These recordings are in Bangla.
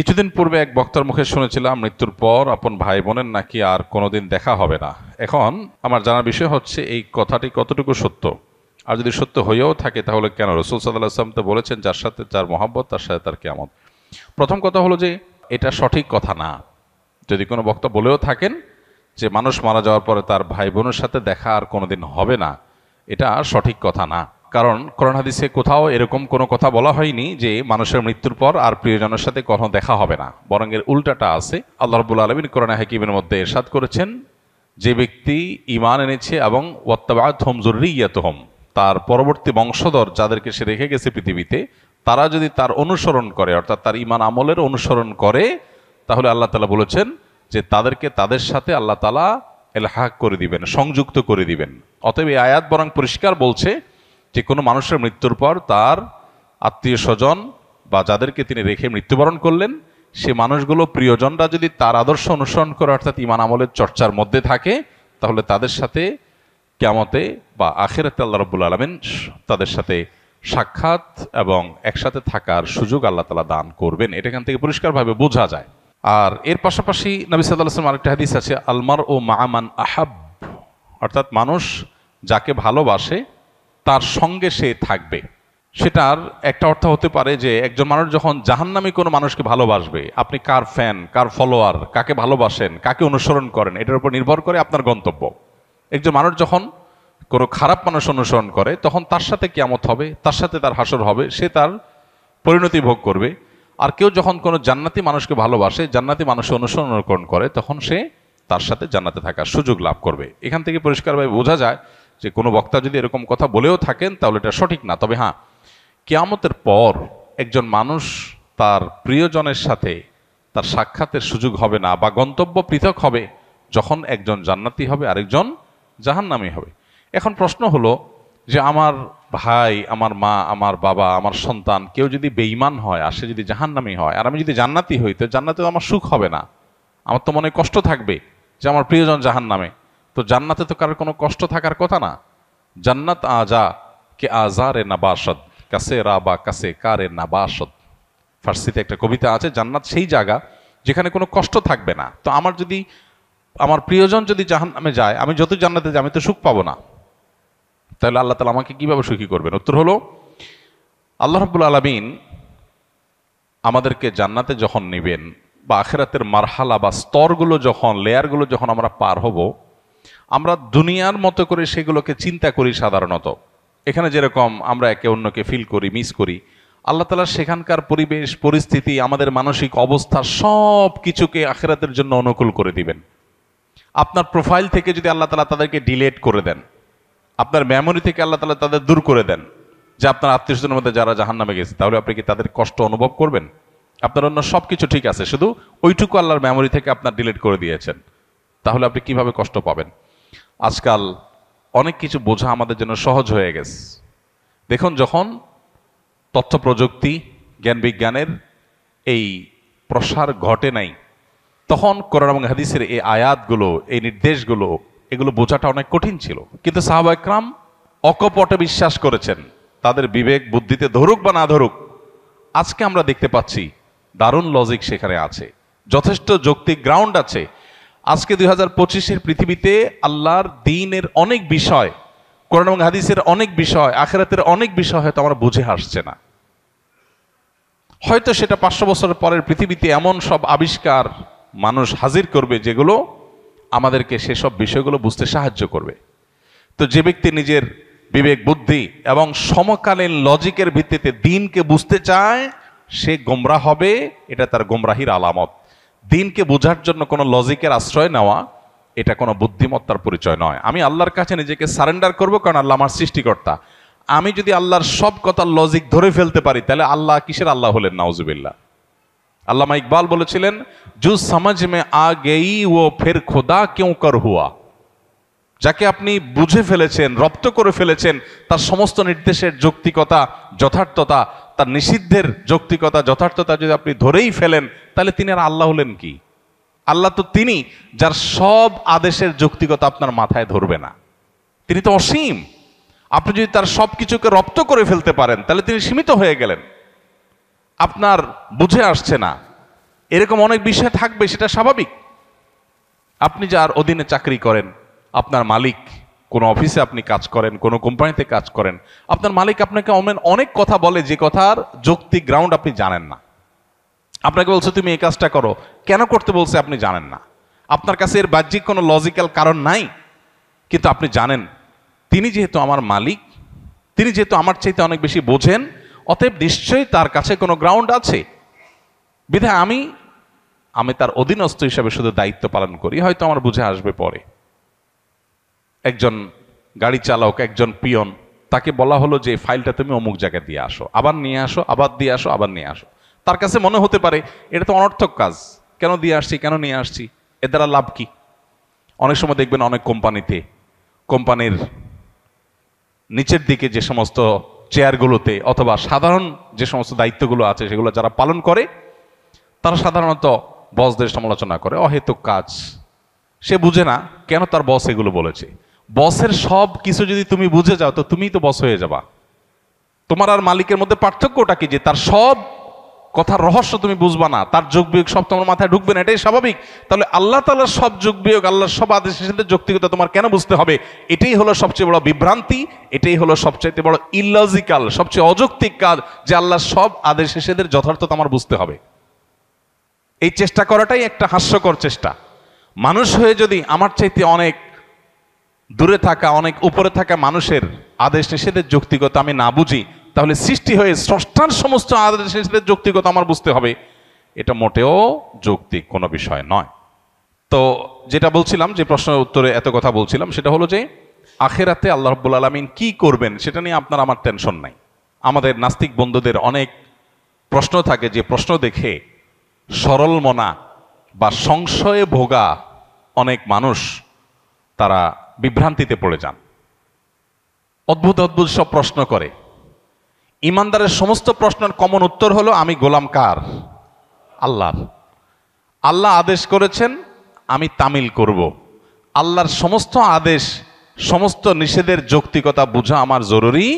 কিছুদিন পূর্বে এক বক্তার মুখে শুনেছিলাম মৃত্যুর পর আপন ভাই বোনের নাকি আর কোনোদিন দেখা হবে না। এখন আমার জানার বিষয় হচ্ছে এই কথাটি কতটুকু সত্য, আর যদি সত্য হয়েও থাকে তাহলে কেন? রাসূল সাল্লাল্লাহু আলাইহি ওয়াসাল্লাম তো বলেছেন, যার সাথে যার মহব্বত তার সাথে তার কিয়ামত। প্রথম কথা হলো যে এটা সঠিক কথা না। যদি কোনো বক্তা বলেও থাকেন যে মানুষ মারা যাওয়ার পরে তার ভাই বোনের সাথে দেখা আর কোনোদিন হবে না, এটা সঠিক কথা না। কারণ কোরআন হাদিসে কোথাও এরকম কোনো কথা বলা হয়নি যে মানুষের মৃত্যুর পর আর প্রিয়জনের সাথে কখনো দেখা হবে না, বরং এর উল্টাটা আছে। আল্লাহ রাব্বুল আলামিন কোরআনে হাকিমের মধ্যে ইরশাদ করেছেন, যে ব্যক্তি ঈমান এনেছে এবং ওয়াত্তাবাআতহুম যুররিয়াতুহুম, তার পরবর্তী বংশধর যাদেরকে সে রেখে গেছে পৃথিবীতে, তারা যদি তার অনুসরণ করে, অর্থাৎ তার ঈমান আমলের অনুসরণ করে, তাহলে আল্লাহ তাআলা বলেছেন যে তাদেরকে তাদের সাথে আল্লাহ তাআলা ইলহাক করে দিবেন, সংযুক্ত করে দিবেন। অতএব এই আয়াত বরং পরিষ্কার বলছে যে কোনো মানুষের মৃত্যুর পর তার আত্মীয় স্বজন বা যাদেরকে তিনি রেখে মৃত্যুবরণ করলেন, সে মানুষগুলো প্রিয়জনরা যদি তার আদর্শ অনুসরণ করে, অর্থাৎ ঈমান আমলের চর্চার মধ্যে থাকে, তাহলে তাদের সাথে কিয়ামতে বা আখিরাতে আল্লাহ রাব্বুল আলামিন তাদের সাথে সাক্ষাৎ এবং একসাথে থাকার সুযোগ আল্লাহ তাআলা দান করবেন। এটা এখান থেকে পরিষ্কারভাবে বোঝা যায়। আর এর পাশাপাশি নবী সাল্লাল্লাহু আলাইহি ওয়াসাল্লাম আরেকটা হাদিস আছে, আলমার ও মাআমান আহাব, অর্থাৎ মানুষ যাকে ভালোবাসে তার সঙ্গে সে থাকবে। সেটার একটা অর্থ হতে পারে যে একজন মানুষ যখন জাহান্নামী কোনো মানুষকে ভালোবাসবে, আপনি কার ফ্যান, কার ফলোয়ার, কাকে ভালোবাসেন, কাকে অনুসরণ করেন, এটার উপর নির্ভর করে আপনার গন্তব্য। একজন মানুষ যখন কোনো খারাপ মানুষ অনুসরণ করে, তখন তার সাথে কিয়ামত হবে, তার সাথে তার হাসর হবে, সে তার পরিণতি ভোগ করবে। আর কেউ যখন কোনো জান্নাতি মানুষকে ভালোবাসে, জান্নাতি মানুষের অনুসরণ করে, তখন সে তার সাথে জান্নাতে থাকার সুযোগ লাভ করবে। এখান থেকে পরিষ্কারভাবে বোঝা যায় যে কোনো বক্তা যদি এরকম কথা বলেও থাকেন তাহলে এটা সঠিক না। তবে হ্যাঁ, কিয়ামতের পর একজন মানুষ তার প্রিয়জনের সাথে তার সাক্ষাতের সুযোগ হবে না, বা গন্তব্য পৃথক হবে, যখন একজন জান্নাতি হবে আরেকজন জাহান্নামী হবে। এখন প্রশ্ন হলো যে আমার ভাই, আমার মা, আমার বাবা, আমার সন্তান কেউ যদি বেঈমান হয় আর সে যদি জাহান্নামী হয়, আর আমি যদি জান্নাতি হই, তো জান্নাতে তো আমার সুখ হবে না, আমার তো মনে কষ্ট থাকবে যে আমার প্রিয়জন জাহান্নামে। তো জান্নাতে তো কারোর কোনো কষ্ট থাকার কথা না। জান্নাত আজা কে আজারে নাবাসদ কাছে রাবা কাছে কারে নাবাসদ, ফার্সিতে একটা কবিতা আছে, জান্নাত সেই জায়গা যেখানে কোনো কষ্ট থাকবে না। তো আমার যদি আমার প্রিয়জন যদি জাহান্নামে যায়, আমি যত জান্নাতে যাই আমি তো সুখ পাবো না, তাহলে আল্লাহ তাআলা আমাকে কিভাবে সুখী করবেন? উত্তর হলো, আল্লাহ রাব্বুল আলামিন আমাদেরকে জান্নাতে যখন নেবেন, বা আখিরাতের মারহালা বা স্তরগুলো যখন, লেয়ারগুলো যখন আমরা পার হব, আমরা দুনিয়ার মতো করে সেগুলোকে চিন্তা করি সাধারণত। এখানে যেরকম আমরা একে অন্যকে ফিল করি, মিস করি, আল্লাহ তাআলা সেখানকার পরিবেশ পরিস্থিতি, আমাদের মানসিক অবস্থা সব কিছুকে আখিরাতের জন্য অনুকূল করে দিবেন। আপনার প্রোফাইল থেকে যদি আল্লাহ তাআলা তাদেরকে ডিলিট করে দেন, আপনার মেমোরি থেকে আল্লাহ তাআলা তাদের দূর করে দেন, যে আপনার আত্মীয়স্বজনের মধ্যে যারা জাহান্নামে গেছে, তাহলে আপনি কি তাদের কষ্ট অনুভব করবেন? আপনার অন্য সব কিছু ঠিক আছে, শুধু ওইটুকু আল্লাহর মেমোরি থেকে আপনার ডিলিট করে দিয়েছেন, তাহলে আপনি কিভাবে কষ্ট পাবেন? আজকাল অনেক কিছু বোঝা আমাদের জন্য সহজ হয়ে গেছে। দেখুন, যখন তথ্য প্রযুক্তি, জ্ঞান বিজ্ঞানের এই প্রসার ঘটে নাই, তখন কোরআন এবং হাদিসের এই আয়াতগুলো, এই নির্দেশগুলো, এগুলো বোঝাটা অনেক কঠিন ছিল। কিন্তু সাহাবা একরাম অকপটে বিশ্বাস করেছেন, তাদের বিবেক বুদ্ধিতে ধরুক বা না ধরুক। আজকে আমরা দেখতে পাচ্ছি দারুণ লজিক সেখানে আছে, যথেষ্ট যৌক্তিক গ্রাউন্ড আছে। আজকে 2025-এর পৃথিবীতে আল্লাহর দ্বীনের অনেক বিষয়, কোরআন এবং হাদিসের অনেক বিষয়, আখিরাতের অনেক বিষয় হয়তো আমরা বুঝে আসছে না। হয়তো সেটা 500 বছরের পরের পৃথিবীতে এমন সব আবিষ্কার মানুষ হাজির করবে যেগুলো আমাদেরকে সেসব বিষয়গুলো বুঝতে সাহায্য করবে। তো যে ব্যক্তি নিজের বিবেক বুদ্ধি এবং সমকালীন লজিকের ভিত্তিতে দ্বীনকে বুঝতে চায়, সে গোমরাহ হবে, এটা তার গোমরাহির আলামত। দ্বীনকে বোঝার জন্য কোনো লজিকের আশ্রয় নেওয়া, এটা কোনো বুদ্ধিমত্তার পরিচয় নয়। আমি আল্লাহর কাছে নিজেকে সারেন্ডার করব, কারণ আল্লাহ আমার সৃষ্টিকর্তা। আমি যদি আল্লাহর সব কথার লজিক ধরে ফেলতে পারি, তাহলে আল্লাহ কিসের আল্লাহ হলেন? নাউজুবিল্লাহ। আল্লামা ইকবাল বলেছিলেন, জু সমঝ মে আ গেই ও ফির খোদা কিউ কর হুয়া। যাকে আপনি বুঝে ফেলেছেন, রপ্ত করে ফেলেছেন, তার সমস্ত নির্দেশের যৌক্তিকতা, যথার্থতা, তার নিষিদ্ধের যৌক্তিকতা, যথার্থতা যদি আপনি ধরেই ফেলেন, তাহলে তিনি আর আল্লাহ হলেন কি? আল্লাহ তো তিনি যার সব আদেশের যৌক্তিকতা আপনার মাথায় ধরবে না। তিনি তো অসীম। আপনি যদি তার সব কিছুকে রপ্ত করে ফেলতে পারেন, তাহলে তিনি সীমিত হয়ে গেলেন। আপনার বুঝে আসছে না, এরকম অনেক বিষয় থাকবে, সেটা স্বাভাবিক। আপনি যার অধীনে চাকরি করেন, আপনার মালিক, কোনো অফিসে আপনি কাজ করেন, কোনো কোম্পানিতে কাজ করেন, আপনার মালিক আপনাকে অনেক কথা বলে যে কথার যৌক্তিক গ্রাউন্ড আপনি জানেন না। আপনাকে বলছে তুমি এই কাজটা করো, কেন করতে বলছে আপনি জানেন না। আপনার কাছে এর বাহ্যিক কোনো লজিক্যাল কারণ নাই, কিন্তু আপনি জানেন তিনি যেহেতু আমার মালিক, তিনি যেহেতু আমার চাইতে অনেক বেশি বোঝেন, অতএব নিশ্চয়ই তার কাছে কোনো গ্রাউন্ড আছে। বিধায় আমি তার অধীনস্থ হিসাবে শুধু দায়িত্ব পালন করি, হয়তো আমার বুঝে আসবে পরে। একজন গাড়ি চালক, একজন পিয়ন, তাকে বলা হলো যে ফাইলটা তুমি অমুক জায়গায় দিয়ে আসো, আবার নিয়ে আসো, আবার দিয়ে আসো, আবার নিয়ে আসো। তার কাছে মনে হতে পারে এটা তো অনর্থক কাজ, কেন দিয়ে আসছি, কেন নিয়ে আসছি, এর দ্বারা লাভ কি? অনেক সময় দেখবেন অনেক কোম্পানিতে, কোম্পানির নিচের দিকে যে সমস্ত চেয়ারগুলোতে অথবা সাধারণ যে সমস্ত দায়িত্বগুলো আছে সেগুলো যারা পালন করে, তারা সাধারণত বসদের সমালোচনা করে, অহেতুক কাজ। সে বুঝে না কেন তার বস এগুলো বলেছে। বসের সব কিছু যদি তুমি বুঝে যাও তো তুমিই তো বস হয়ে যাবা। তোমার আর মালিকের মধ্যে পার্থক্যটা কি? যে তার সব কথার রহস্য তুমি বুঝবা না, তার যোগ বিয়োগ সব তোমার মাথায় ঢুকবে না, এটাই স্বাভাবিক। তাহলে আল্লাহ তাআলার সব যোগ বিয়োগ, আল্লাহর সব আদেশের সাথে যৌক্তিকতা তোমার কেন বুঝতে হবে? এটাই হলো সবচেয়ে বড় বিভ্রান্তি, এটাই হলো সবচেয়ে বড় ইললজিক্যাল, সবচেয়ে অযৌক্তিক কাজ, যে আল্লাহর সব আদেশ নিষেধের যথার্থতা আমার বুঝতে হবে। এই চেষ্টা করাটাই একটা হাস্যকর চেষ্টা। মানুষ হয়ে যদি আমার চাইতে অনেক দূরে থাকা, অনেক উপরে থাকা মানুষের আদেশ নিষেধের যৌক্তিকতা আমি না বুঝি, তাহলে সৃষ্টি হয়ে স্রষ্টার সমস্ত আদেশ নিষেধের যৌক্তিকতা আমার বুঝতে হবে, এটা মোটেও যৌক্তিক কোনো বিষয় নয়। তো যেটা বলছিলাম, যে প্রশ্নের উত্তরে এত কথা বলছিলাম, সেটা হলো যে আখেরাতে আল্লাহ রাব্বুল আলামিন কি করবেন সেটা নিয়ে আপনার আমার টেনশন নাই। আমাদের নাস্তিক বন্ধুদের অনেক প্রশ্ন থাকে, যে প্রশ্ন দেখে সরল মনা বা সংশয়ে ভোগা অনেক মানুষ তারা বিভ্রান্তিতে পড়ে যান। অদ্ভুত অদ্ভুত সব প্রশ্ন করে। ইমানদারের সমস্ত প্রশ্নের কমন উত্তর হলো আমি গোলাম কার? আল্লাহর। আল্লাহ আদেশ করেছেন, আমি তামিল করব। আল্লাহর সমস্ত আদেশ, সমস্ত নিষেধের যৌক্তিকতা বোঝা আমার জরুরি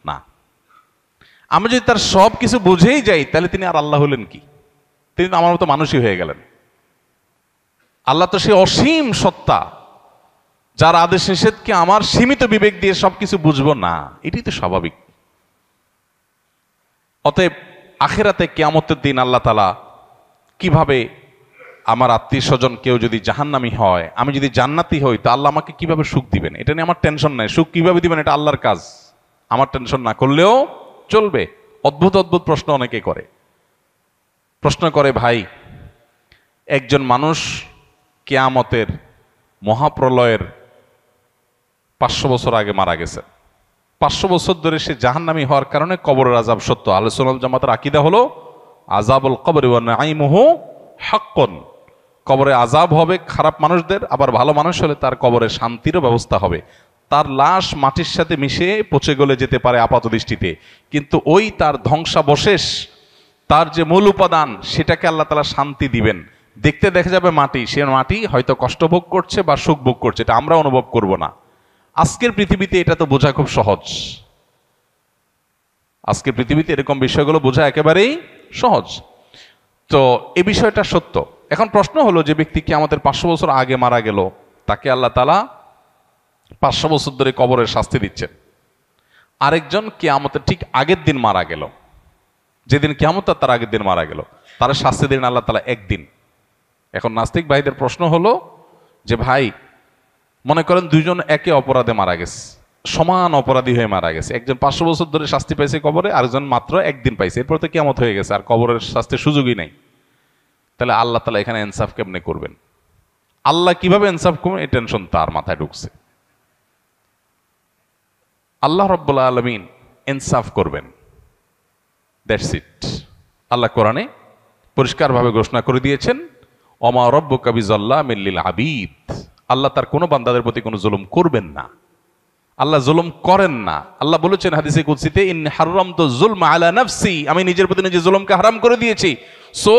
না। আমি যদি তার সব কিছু বুঝেই যাই, তাহলে তিনি আর আল্লাহ হলেন কি? তিনি তো আমার মতো মানুষই হয়ে গেলেন। আল্লাহ তো সে অসীম সত্তা, যার আদেশ নিষেধকে আমার সীমিত বিবেক দিয়ে সবকিছু বুঝবো না, এটাই তো স্বাভাবিক। অতএব আখেরাতে কিয়ামতের দিন আল্লাহ তাআলা কিভাবে, আমার আত্মীয় স্বজন কেউ যদি জাহান্নামী হয়, আমি যদি জান্নাতি হই, তা আল্লাহ আমাকে কিভাবে সুখ দিবেন, এটা নিয়ে আমার টেনশন নাই। সুখ কিভাবে দিবেন এটা আল্লাহর কাজ, আমার টেনশন না করলেও চলবে। অদ্ভুত অদ্ভুত প্রশ্ন অনেকে করে। প্রশ্ন করে, ভাই একজন মানুষ কিয়ামতের মহাপ্রলয়ের 500 বছর আগে মারা গেছে, 500 বছর ধরে সে জাহান্নামী হওয়ার কারণে কবরের আযাব সত্য। আহলে সুন্নাত ওয়াল জামাতের আকীদা হলো আযাবুল কবরি ওয়া নাঈমুহু হাক্কুন। কবরে আযাব হবে খারাপ মানুষদের, আবার ভালো মানুষ হলে তার কবরে শান্তিরও ব্যবস্থা হবে। তার লাশ মাটির সাথে মিশে পচে গলে যেতে পারে আপাত দৃষ্টিতে, কিন্তু ওই তার ধ্বংসাবশেষ, তার যে মূল উপাদান, সেটাকে আল্লাহ তাআলা শান্তি দিবেন। দেখতে দেখা যাবে মাটি, সে মাটি হয়তো কষ্ট ভোগ করছে বা সুখ ভোগ করছে, এটা আমরা অনুভব করব না। আজকের পৃথিবীতে এটা তো বোঝা খুব সহজ। আজকের পৃথিবীতে এরকম বিষয়গুলো বোঝা একেবারেই সহজ। তো এই বিষয়টা সত্য। এখন প্রশ্ন হলো, যে ব্যক্তি কিয়ামতের 500 বছর আগে মারা গেল, তাকে আল্লাহ তাআলা 500 বছর ধরে কবরের শাস্তি দিচ্ছেন। আরেকজন কিয়ামতের ঠিক আগের দিন মারা গেল, যেদিন কিয়ামত তার আগের দিন মারা গেল, তার শাস্তি দিন আল্লাহ তাআলা একদিন। এখন নাস্তিক ভাইদের প্রশ্ন হলো যে, ভাই মনে করেন দুইজন একে অপরাধে মারা গেছে, সমান অপরাধী হয়ে মারা গেছে। একজন 500 বছর ধরে শাস্তি পাইছে কবরে, আরেকজন মাত্র একদিন পাইছে, এরপর তো কিয়ামত হয়ে গেছে, আর কবরের শাস্তির সুযোগই নাই। তাহলে আল্লাহ তাআলা এখানে ইনসাফ কেমনে করবেন? আল্লাহ কিভাবে ইনসাফ করবেন, এই টেনশন তার মাথায় ঢুকছে। আল্লাহ রাব্বুল আলামিন ইনসাফ করবেন, দ্যাটস ইট। আল্লাহ কোরআনে পরিষ্কারভাবে ঘোষণা করে দিয়েছেন, ওমা রব্বুকা বিযাল্লামিল লিল আবিদ। আল্লাহ তার কোনো বান্দাদের প্রতি কোনো জুলুম করবেন না, আল্লাহ জুলুম করেন না। আল্লাহ বলেছেন হাদিসে কুদসিতে, ইন্নী হারামতু যুলমা আলা নাফসি, আমি নিজের প্রতি নিজে জুলুমকে হারাম করে দিয়েছি। সো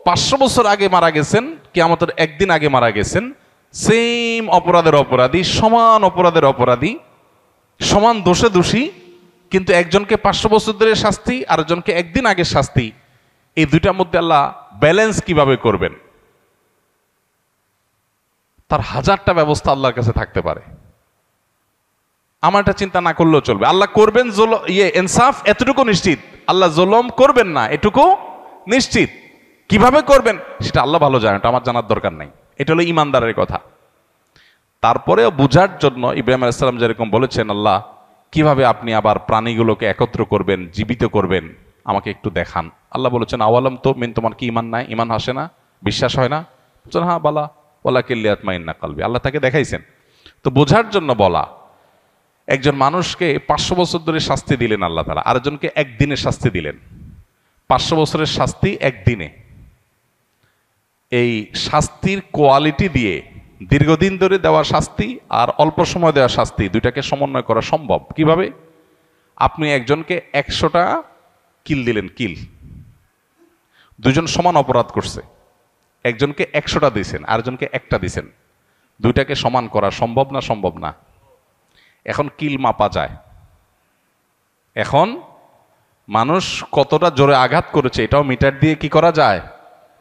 500 বছর আগে মারা গেছেন, কিয়ামতের একদিন আগে মারা গেছেন, সেম অপরাধের অপরাধী, সমান অপরাধের অপরাধী, সমান দোষে দোষী, কিন্তু একজনকে 500 বছর ধরে শাস্তি, আরেকজনকে একদিন আগে শাস্তি। এই দুইটার মধ্যে আল্লাহ ব্যালেন্স কিভাবে করবেন, তার হাজারটা ব্যবস্থা আল্লাহর কাছে থাকতে পারে। আমারটা চিন্তা না করলেও চলবে। আল্লাহ করবেন ইনসাফ, এতটুকু নিশ্চিত। আল্লাহ জুলুম করবেন না, এটুকু নিশ্চিত। কিভাবে করবেন সেটা আল্লাহ ভালো জানেন, এটা আমার জানার দরকার নাই। এটা হলো ইমানদারের কথা। তারপরেও বুঝার জন্য ইব্রাহিম আলাইহিস সালাম যেরকম বলেছেন, আল্লাহ কিভাবে আপনি আবার প্রাণীগুলোকে একত্র করবেন, জীবিত করবেন, আমাকে একটু দেখান। আল্লাহ বলেছেন, আওয়ালাম তো মিন, তোমার কি ইমান নাই, ইমান আসে না, বিশ্বাস হয় না? বলছেন, হ্যাঁ বালা ওয়ালাকিন লিয়াতমাইন্না কলবি। আল্লাহ তাকে দেখাইছেন। তো বোঝার জন্য বলা। একজন মানুষকে 500 বছর ধরে শাস্তি দিলেন আল্লাহ তাআলা, আরেকজনকে একদিনে শাস্তি দিলেন। 500 বছরের শাস্তি একদিনে। এই শাস্তির কোয়ালিটি দিয়ে দীর্ঘদিন ধরে দেওয়া শাস্তি আর অল্প সময় দেওয়া শাস্তি, দুইটাকে সমন্বয় করা সম্ভব কিভাবে? আপনি একজনকে 100টা কিল দিলেন, কিল, দুজন সমান অপরাধ করছে, একজনকে 100টা দিয়েছেন, আরেকজনকে একটা দিয়েছেন, দুইটাকে সমান করা সম্ভব না? সম্ভব না। এখন কিল মাপা যায়। এখন মানুষ কতটা জোরে আঘাত করেছে এটাও মিটার দিয়ে কি করা যায়?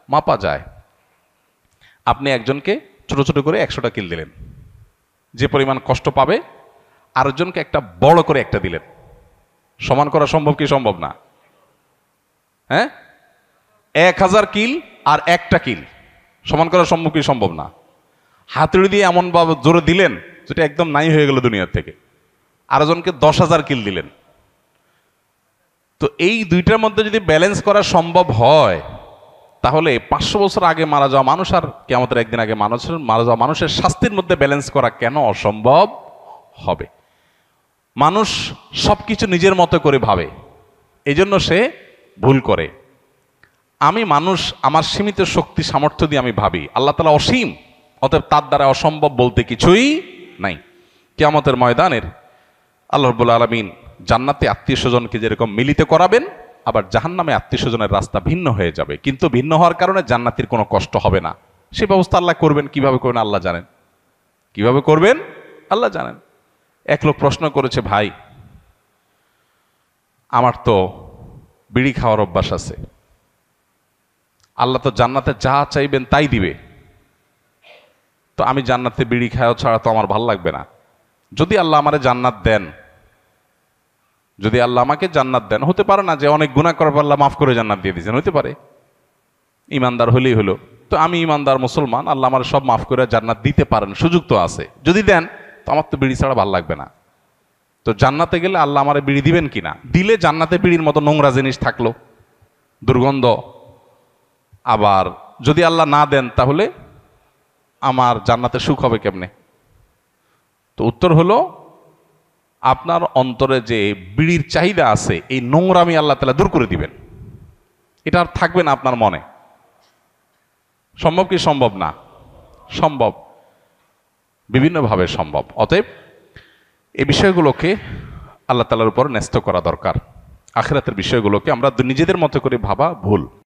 মাপা যায়। আপনি একজনকে ছোট ছোট করে 100টা কিল দিলেন, যে পরিমাণ কষ্ট পাবে, আরেকজনকে একটা বড় করে একটা দিলেন, সমান করা সম্ভব কি সম্ভব না? হ্যাঁ, 1000 কিল আর একটা কিল সমান করা সম্ভব কি সম্ভব না? হাতুড়ি দিয়ে এমন ভাবে জোরে দিলেন যেটা একদম নাই হয়ে গেল দুনিয়ার থেকে। আরেকজনকে 10,000 কিল দিলেন। তো এই দুইটার মধ্যে যদি ব্যালেন্স করা সম্ভব হয়, তাহলে 500 বছর আগে মারা যাওয়া মানুষ আর কিয়ামতের একদিন আগে মারা যাওয়া মানুষের শাস্তির মধ্যে ব্যালেন্স করা কেন অসম্ভব হবে? মানুষ সবকিছু নিজের মতো করে ভাবে, এই জন্য সে ভুল করে। আমি মানুষ, আমার সীমিত শক্তি সামর্থ্য দিয়ে আমি ভাবি, আল্লাহ তাআলা অসীম, অতএব তার দ্বারা অসম্ভব বলতে কিছুই নাই। কিয়ামতের ময়দানের আল্লাহ রাব্বুল আলামিন জান্নাতে আত্মীয় স্বজনকে যেরকম মিলিত করাবেন, আবার জাহান্নামে আত্মীয় স্বজনের রাস্তা ভিন্ন হয়ে যাবে, কিন্তু ভিন্ন হওয়ার কারণে জান্নাতীর কোনো কষ্ট হবে না। সে ব্যবস্থা আল্লাহ করবেন। কিভাবে করবেন আল্লাহ জানেন, কিভাবে করবেন আল্লাহ জানেন। এক লোক প্রশ্ন করেছে, ভাই আমার তো বিড়ি খাওয়ার অভ্যাস আছে, আল্লাহ তো জান্নাতে যা চাইবেন তাই দিবে, তো আমি জান্নাতে বিড়ি খাওয়া ছাড়া তো আমার ভাল লাগবে না। যদি আল্লাহ আমারে জান্নাত দেন, যদি আল্লাহ আমাকে জান্নাত দেন, হতে পারে না যে অনেক গুনাহ করার পর আল্লাহ মাফ করে জান্নাত দিয়ে দিয়েছেন, হতে পারে, ইমানদার হলেই হলো। তো আমি ইমানদার মুসলমান, আল্লাহ আমার সব মাফ করে জান্নাত দিতে পারেন, সুযোগ তো আছে। যদি দেন তো আমার তো বিড়ি ছাড়া ভাল লাগবে না। তো জান্নাতে গেলে আল্লাহ আমারে বিড়ি দিবেন কিনা? দিলে জান্নাতে বিড়ির মতো নোংরা জিনিস থাকলো, দুর্গন্ধ। আবার যদি আল্লাহ না দেন, তাহলে আমার জান্নাতে সুখ হবে কেমনে? তো উত্তর হলো, আপনার অন্তরে যে বিড়ির চাহিদা আছে, এই নোংরামি আল্লাহ তাআলা দূর করে দিবেন, এটা আর থাকবে না আপনার মনে। সম্ভব কি সম্ভব না? সম্ভব, বিভিন্নভাবে সম্ভব। অতএব এই বিষয়গুলোকে আল্লাহ তাআলার উপর ন্যস্ত করা দরকার। আখিরাতের বিষয়গুলোকে আমরা নিজেদের মতো করে ভাবা ভুল।